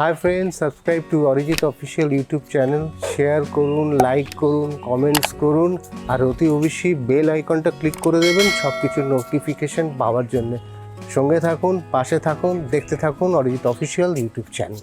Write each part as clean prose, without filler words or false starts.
Hi friends, subscribe to Arijit official YouTube channel. Share করুন, like করুন, comments করুন, আর অতি অবশ্যই বেল আইকনটা ক্লিক করে দেবেন সব কিছুর নোটিফিকেশন পাওয়ার জন্য। সঙ্গে থাকুন, পাশে থাকুন, দেখতে থাকুন Arijit official YouTube channel.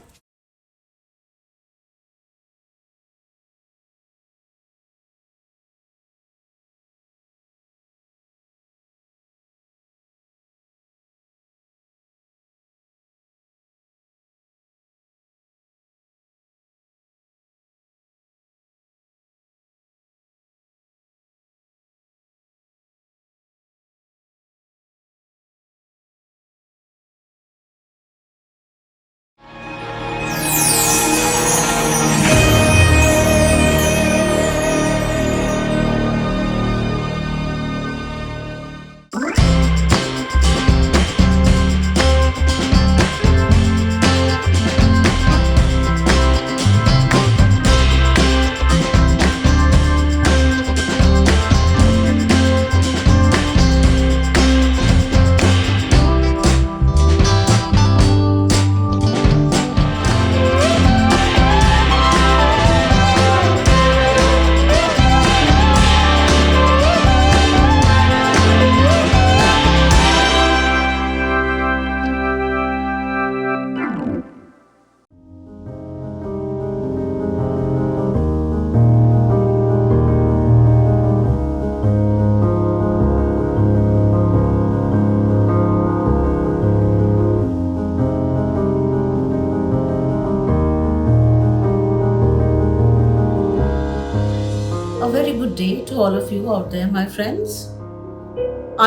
A very good day to all of you out there, my friends.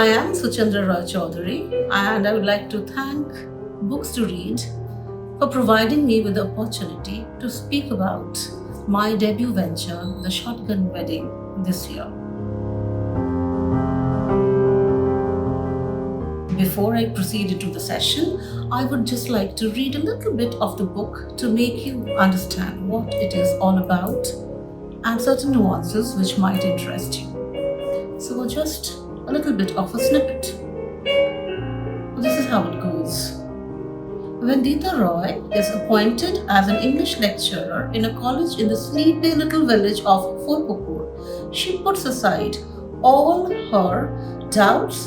I am Suchandra Roychowdhury, and I would like to thank Books to Read for providing me with the opportunity to speak about my debut venture, The Shotgun Wedding, this year. Before I proceed into the session, I would just like to read a little bit of the book to make you understand what it is all about and certain nuances which might interest you. So just a little bit of a snippet. This is how it goes. When Deeta Roy is appointed as an English lecturer in a college in the sleepy little village of Kolkata, she puts aside all her doubts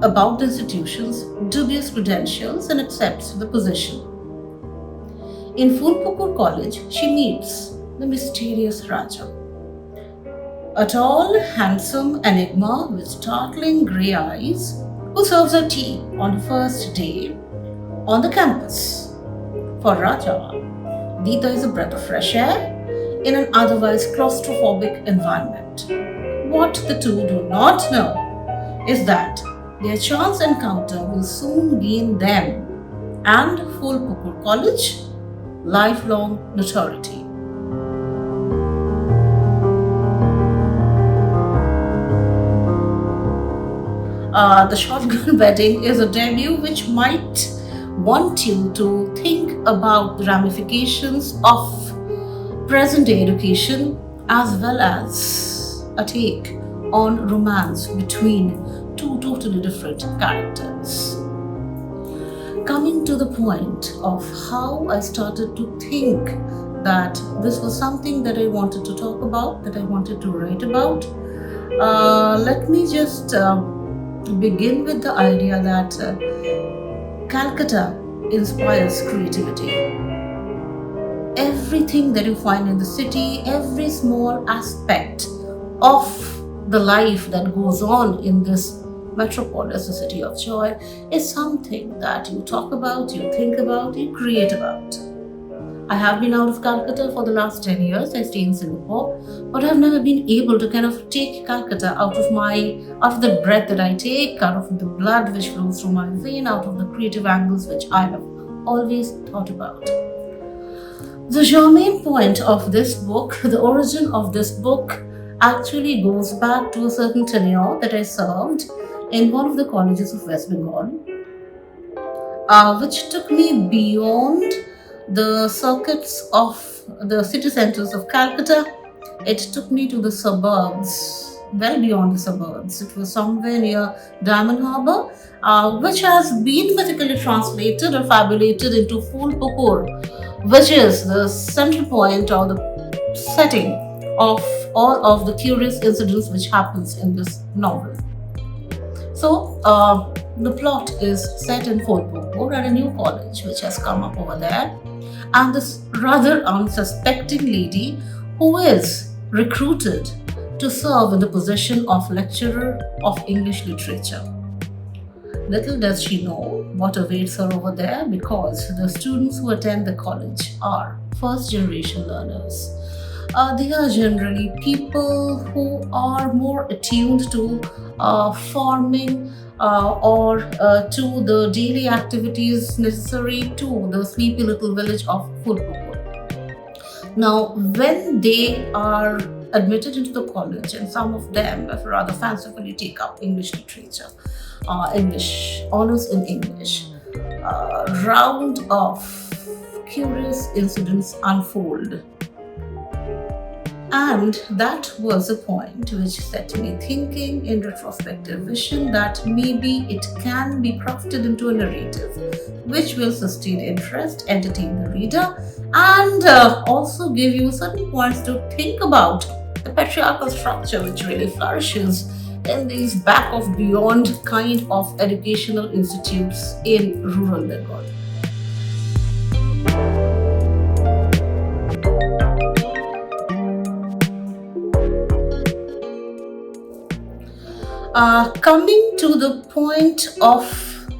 about the institution's dubious credentials and accepts the position. In Fulpukur College, she meets the mysterious Raja, a tall, handsome enigma with startling grey eyes who serves her tea on the first day on the campus. For Raja, Deeta is a breath of fresh air in an otherwise claustrophobic environment. What the two do not know is that their chance encounter will soon gain them and Fulpukur College lifelong notoriety. The Shotgun Wedding is a debut which might want you to think about the ramifications of present day education as well as a take on romance between two totally different characters. Coming to the point of how I started to think that this was something that I wanted to talk about, that I wanted to write about, let me just begin with the idea that Calcutta inspires creativity. Everything that you find in the city, every small aspect of the life that goes on in this metropolis, the city of joy, is something that you talk about, you think about, you create about. I have been out of Calcutta for the last 10 years. I stay in Singapore, but I've never been able to kind of take Calcutta out of the breath that I take, out of the blood which flows through my vein, out of the creative angles which I have always thought about. The germane point of this book, the origin of this book, actually goes back to a certain tenure that I served in one of the colleges of West Bengal, which took me beyond the circuits of the city centers of Calcutta. It took me to the suburbs, well beyond the suburbs. It was somewhere near Diamond Harbour, which has been physically translated or fabulated into Fulpukur which is the central point or the setting of all of the curious incidents which happens in this novel. So, the plot is set in Kolkata at a new college which has come up over there, and this rather unsuspecting lady who is recruited to serve in the position of lecturer of English literature. Little does she know what awaits her over there, because the students who attend the college are first generation learners. They are generally people who are more attuned to farming or to the daily activities necessary to the sleepy little village of Kolkata. Now, when they are admitted into the college, and some of them rather fancifully take up English literature, English honors in English, round of curious incidents unfold. And that was a point which set me thinking in retrospective vision that maybe it can be crafted into a narrative which will sustain interest, entertain the reader, and also give you certain points to think about the patriarchal structure which really flourishes in these back of beyond kind of educational institutes in rural Bengal. Coming to the point of,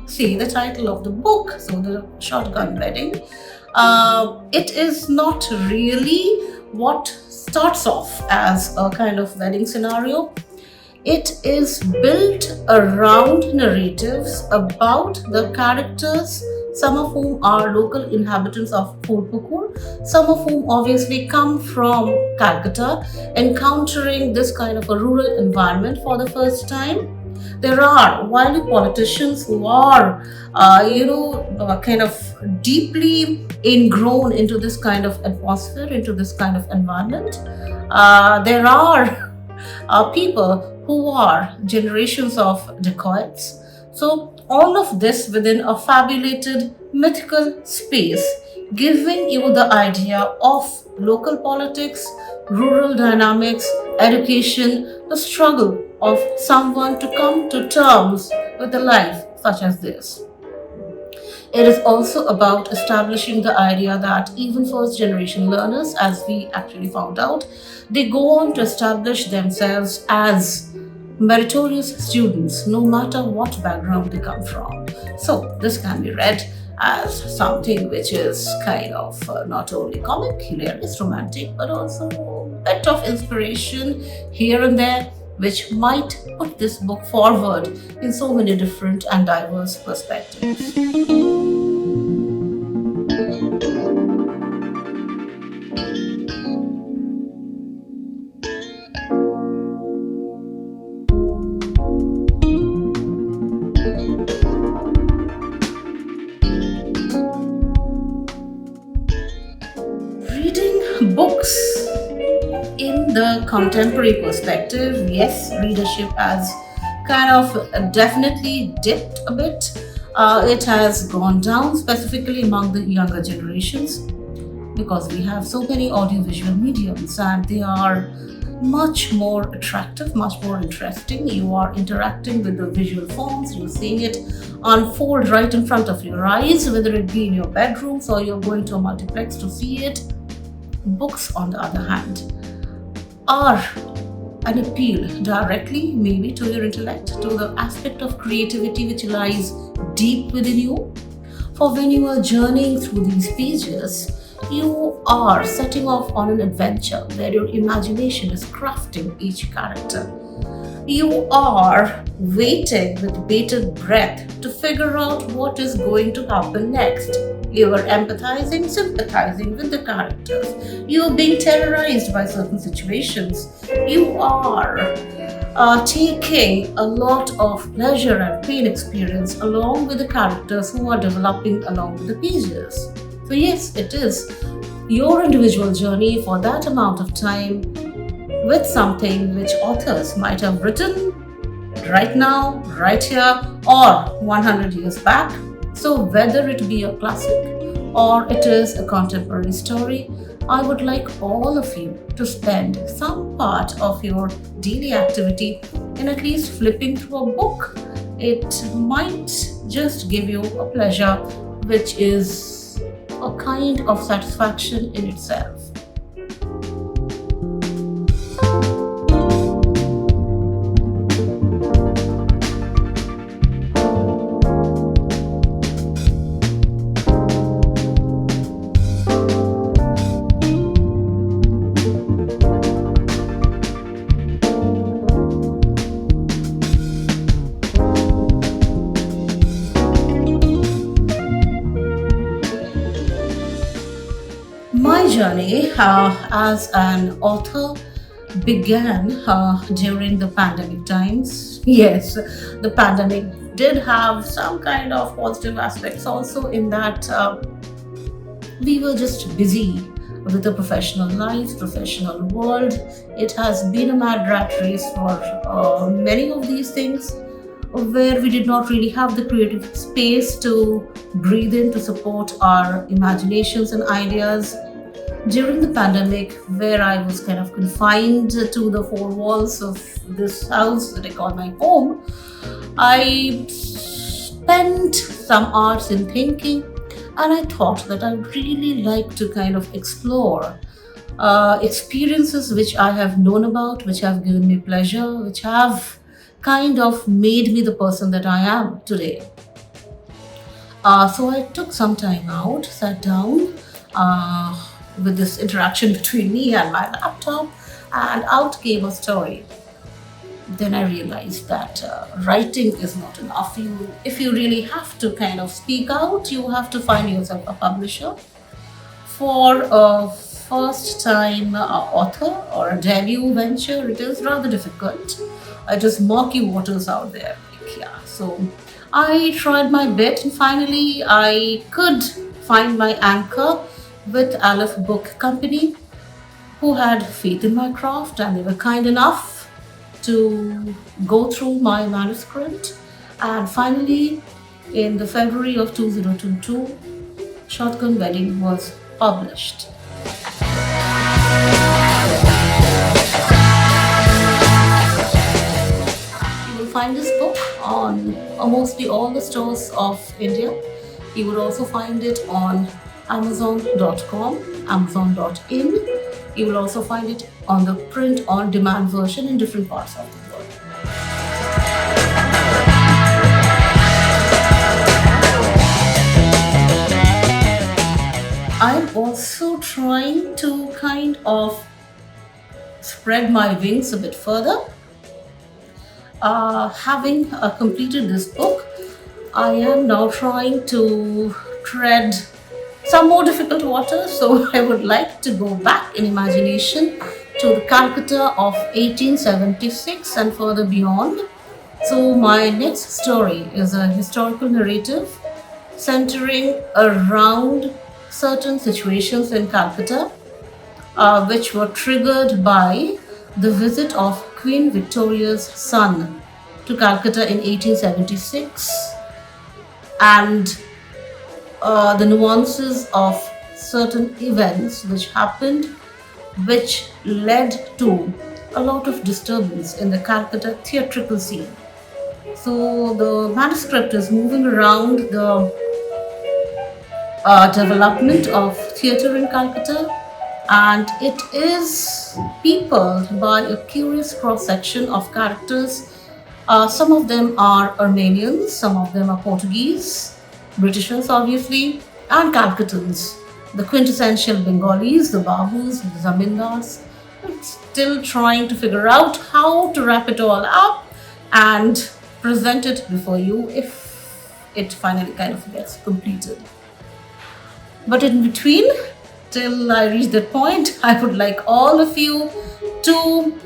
see, the title of the book, so the shotgun wedding, it is not really what starts off as a kind of wedding scenario. It is built around narratives about the characters, some of whom are local inhabitants of Kolkata, some of whom obviously come from Calcutta, encountering this kind of a rural environment for the first time. There are wily politicians who are, kind of deeply ingrown into this kind of atmosphere, into this kind of environment. There are people who are generations of dacoits. So all of this within a fabulated mythical space, giving you the idea of local politics, rural dynamics, education, the struggle of someone to come to terms with a life such as this. It is also about establishing the idea that even first generation learners, as we actually found out, they go on to establish themselves as meritorious students, no matter what background they come from. So this can be read as something which is kind of not only comic, hilarious, romantic, but also a bit of inspiration here and there, which might put this book forward in so many different and diverse perspectives. Reading books in the contemporary perspective, yes, readership has kind of definitely dipped a bit. It has gone down, specifically among the younger generations, because we have so many audiovisual mediums and they are much more attractive, much more interesting. You are interacting with the visual forms, you're seeing it unfold right in front of your eyes, whether it be in your bedrooms or you're going to a multiplex to see it. Books, on the other hand, are an appeal directly maybe to your intellect, to the aspect of creativity which lies deep within you. For when you are journeying through these pages, you are setting off on an adventure where your imagination is crafting each character. You are waiting with bated breath to figure out what is going to happen next. You are empathizing, sympathizing with the characters. You are being terrorized by certain situations. You are taking a lot of pleasure and pain experience along with the characters who are developing along with the pages. So yes, it is your individual journey for that amount of time with something which authors might have written right now, right here, or 100 years back. So whether it be a classic or it is a contemporary story, I would like all of you to spend some part of your daily activity in at least flipping through a book. It might just give you a pleasure, which is a kind of satisfaction in itself. My journey as an author began during the pandemic times. Yes, the pandemic did have some kind of positive aspects also, in that we were just busy with the professional life, professional world. It has been a mad rat race for many of these things, where we did not really have the creative space to breathe in to support our imaginations and ideas. During the pandemic, where I was kind of confined to the four walls of this house that I call my home, I spent some hours in thinking, and I thought that I would really like to kind of explore experiences which I have known about, which have given me pleasure, which have kind of made me the person that I am today. So I took some time out, sat down with this interaction between me and my laptop, and out came a story. Then I realized that writing is not enough. If you really have to kind of speak out, you have to find yourself a publisher. For a first time author or a debut venture, it is rather difficult. It is murky waters out there. Yeah. So I tried my bit, and finally I could find my anchor with Aleph Book Company, who had faith in my craft, and they were kind enough to go through my manuscript. And finally, in the February of 2022, Shotgun Wedding was published. You will find this book on mostly all the stores of India. You will also find it on Amazon.com, Amazon.in. You will also find it on the print on demand version in different parts of the world. I'm also trying to kind of spread my wings a bit further. Having completed this book, I am now trying to tread some more difficult waters. So I would like to go back in imagination to the Calcutta of 1876 and further beyond. So my next story is a historical narrative centering around certain situations in Calcutta, which were triggered by the visit of Queen Victoria's son to Calcutta in 1876, and the nuances of certain events which happened, which led to a lot of disturbance in the Calcutta theatrical scene. So the manuscript is moving around the development of theatre in Calcutta, and it is peopled by a curious cross-section of characters. Some of them are Armenians, some of them are Portuguese, Britishers obviously, and Calcuttans, the quintessential Bengalis, the Babus, the Zamindars. I'm still trying to figure out how to wrap it all up and present it before you if it finally kind of gets completed. But in between, till I reach that point, I would like all of you to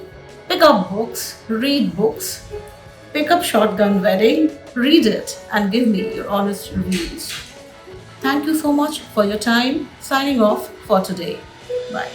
pick up books, read books, pick up Shotgun Wedding, read it, and give me your honest reviews. Thank you so much for your time. Signing off for today. Bye.